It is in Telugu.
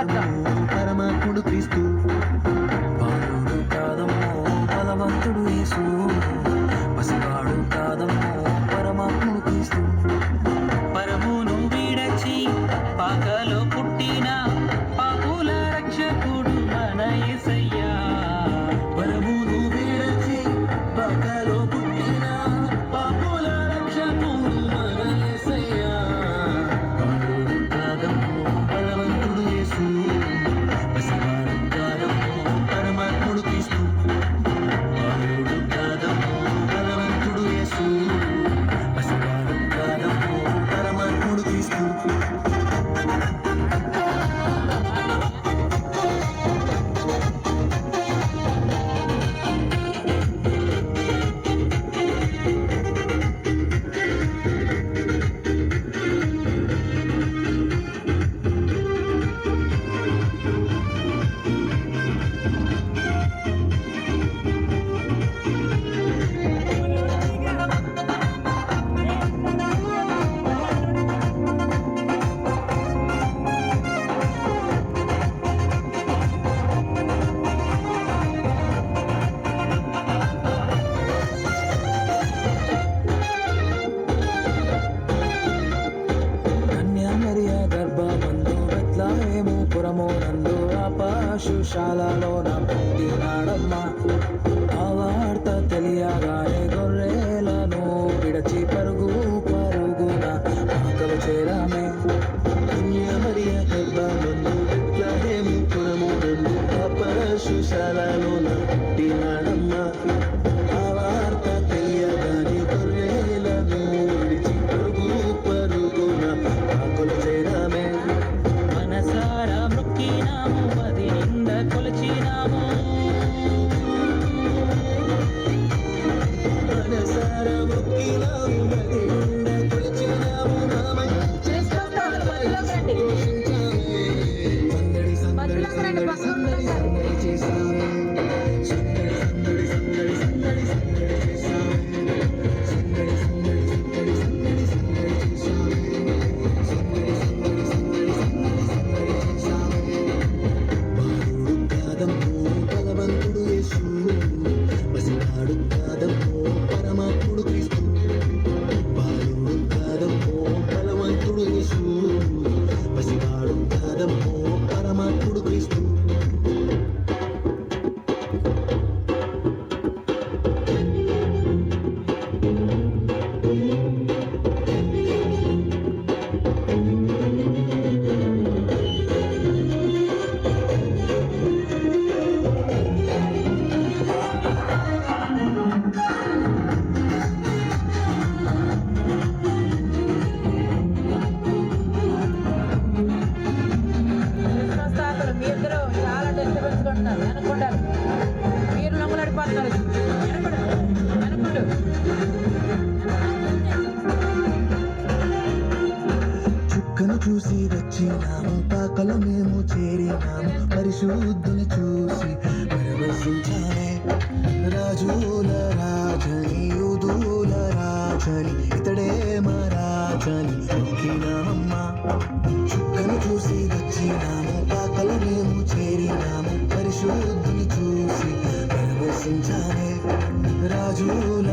పరమాత్ముడు క్రీస్తు బాలుడు కాదమ్మో బలవంతుడు యేసు పసివాడు కాదమ్మో పరమాత్ముడు క్రీస్తు పరమును విడచి పాకలో పుట్టిన పాపుల రక్షకుడు మన యేసయ్యా పరమును విడచి పాకలో పుట్టిన పాపుల రక్షకుడు మన యేసయ్యా బాలుడు కాదమ్మో బలవంతుడు యేసు పసివాడు కాదమ్మో పరమాత్ముడు క్రీస్తు బాలుడు కాదమ్మో బలవంతుడు యేసు పసివాడు కాదమ్మో పరమాత్ముడు క్రీస్తు పురము నందు ఆపాశుశాలలో నా పుట్టినాడమ్మా ఆ వార్త తెలియగానే గొర్రెలను విడచి పరుగున ఆకలి చేరామే కన్యామరియ గర్భమందు బెత్లెహేము పురము నందు ఆపాశుశాలలో నా పుట్టినాడమ్మా ఆ వార్త తెలియగానే గొర్రెలను విడిచి పరుగున ఆకలి చేరామే మనసారా మొక్కినాము అది నింద కొలిచినాము మనసారా మొక్కినాము అది నింద కొలిచినాము సందడి సందడి సందడి సందడి చేసామే సందడి సందడి సందడి సందడి సందడి చేసామే సందడి సందడి సందడి సందడి సందడి చేసామే సందడి సందడి సందడి సందడి సందడి చేసామే బాలుడు కాదమ్మో బలవంతుడు యేసు పసివాడు కాదమ్మో పరమాత్ముడు క్రీస్తు బాలుడు కాదమ్మో బలవంతుడు యేసు పసివాడు కాదమ్మో పరమాత్ముడు క్రీస్తు మీరిద్దరు చాలా డిస్టర్బెన్స్ కొంటున్నారు అనుకుంటారు మీరు నమ్ములాడిపోతున్నారు అనుకుంటూ చుక్కను చూసి వచ్చినాము పాకలో మేము చేరినాము పరిశుద్ధుని చూసి పరవశించానే రాజుల రాజని యూదుల రాజని ఇతడే మా రాజని మొక్కినామమ్మా చుక్కను చూసి వచ్చినాము పాకలో మేము చేరినాము పరిశుద్ధుని చూసి పరవశించానే రాజుల